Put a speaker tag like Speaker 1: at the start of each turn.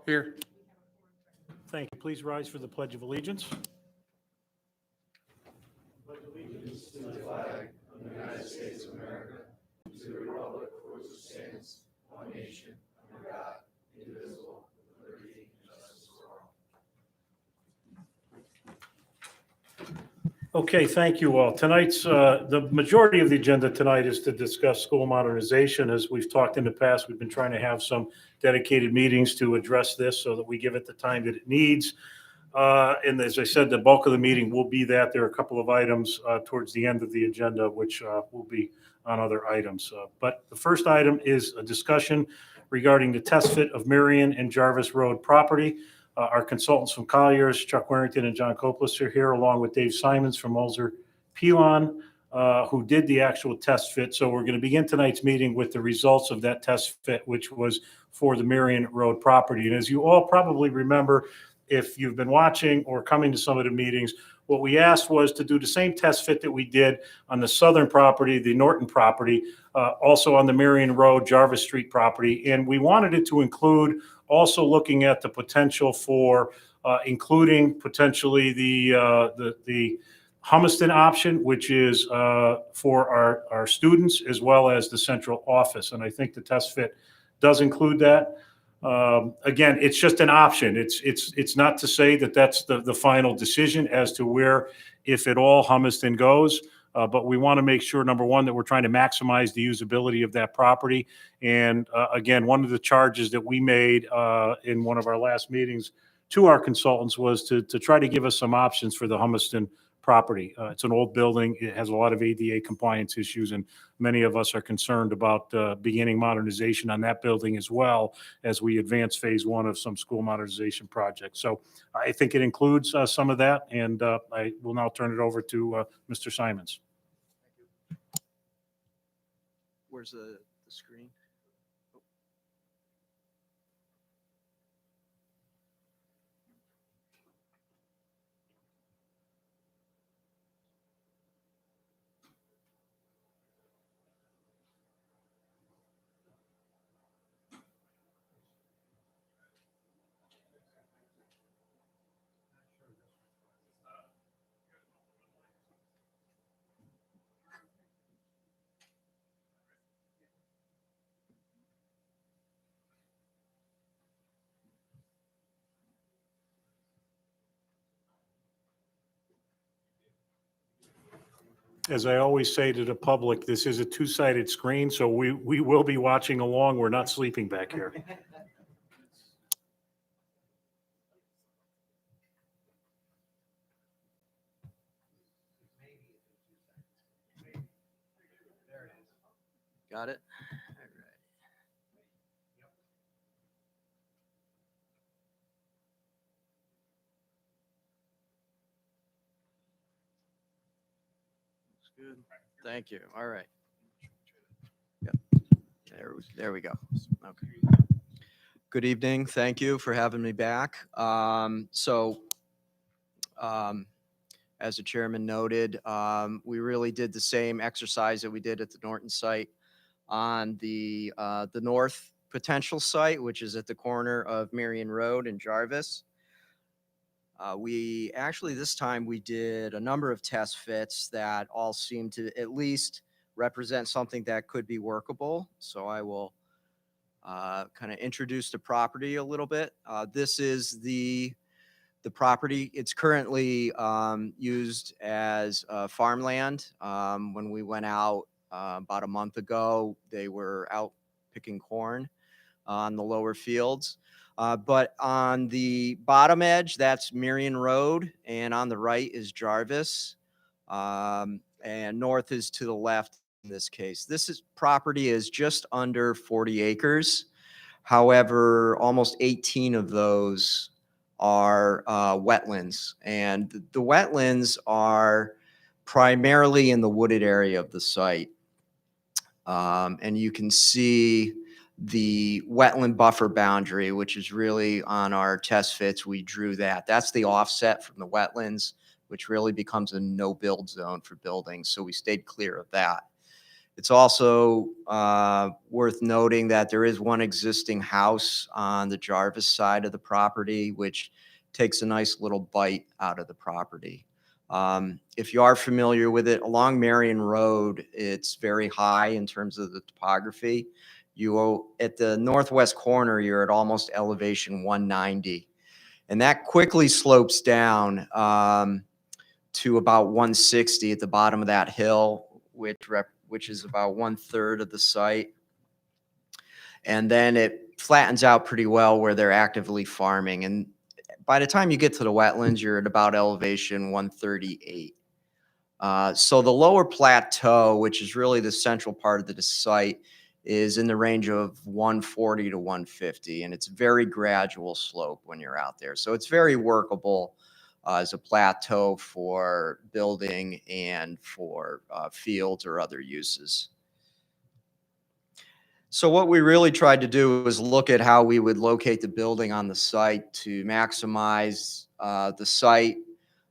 Speaker 1: Here.
Speaker 2: Thank you. Please rise for the Pledge of Allegiance. Okay, thank you all. Tonight's, the majority of the agenda tonight is to discuss school modernization. As we've talked in the past, we've been trying to have some dedicated meetings to address this so that we give it the time that it needs. And as I said, the bulk of the meeting will be that. There are a couple of items towards the end of the agenda, which will be on other items. But the first item is a discussion regarding the test fit of Marion and Jarvis Road property. Our consultants from Colliers, Chuck Warrington and John Copeless are here, along with Dave Simons from Mulzer Pilon, who did the actual test fit. So we're going to begin tonight's meeting with the results of that test fit, which was for the Marion Road property. And as you all probably remember, if you've been watching or coming to some of the meetings, what we asked was to do the same test fit that we did on the southern property, the Norton property, also on the Marion Road, Jarvis Street property. And we wanted it to include also looking at the potential for including potentially the Humiston option, which is for our students, as well as the central office. And I think the test fit does include that. Again, it's just an option. It's not to say that that's the final decision as to where, if at all, Humiston goes. But we want to make sure, number one, that we're trying to maximize the usability of that property. And again, one of the charges that we made in one of our last meetings to our consultants was to try to give us some options for the Humiston property. It's an old building. It has a lot of ADA compliance issues, and many of us are concerned about beginning modernization on that building as well as we advance phase one of some school modernization projects. So I think it includes some of that, and I will now turn it over to Mr. Simons.
Speaker 3: Where's the screen?
Speaker 2: As I always say to the public, this is a two-sided screen, so we will be watching along. We're not sleeping back here.
Speaker 3: Got it? All right. Looks good. Thank you. All right. Yep. There we go. Okay. Good evening. Thank you for having me back. As the chairman noted, we really did the same exercise that we did at the Norton site on the north potential site, which is at the corner of Marion Road and Jarvis. We actually, this time we did a number of test fits that all seemed to at least represent something that could be workable. So I will kind of introduce the property a little bit. This is the property. It's currently used as farmland. When we went out about a month ago, they were out picking corn on the lower fields. But on the bottom edge, that's Marion Road, and on the right is Jarvis, and north is to the left in this case. This property is just under 40 acres. However, almost 18 of those are wetlands, and the wetlands are primarily in the wooded area of the site. And you can see the wetland buffer boundary, which is really on our test fits. We drew that. That's the offset from the wetlands, which really becomes a no-build zone for buildings. So we stayed clear of that. It's also worth noting that there is one existing house on the Jarvis side of the property, which takes a nice little bite out of the property. If you are familiar with it, along Marion Road, it's very high in terms of the topography. At the northwest corner, you're at almost elevation 190. And that quickly slopes down to about 160 at the bottom of that hill, which is about 1/3 of the site. And then it flattens out pretty well where they're actively farming. And by the time you get to the wetlands, you're at about elevation 138. So the lower plateau, which is really the central part of the site, is in the range of 140 to 150, and it's very gradual slope when you're out there. So it's very workable as a plateau for building and for fields or other uses. So what we really tried to do was look at how we would locate the building on the site to maximize the site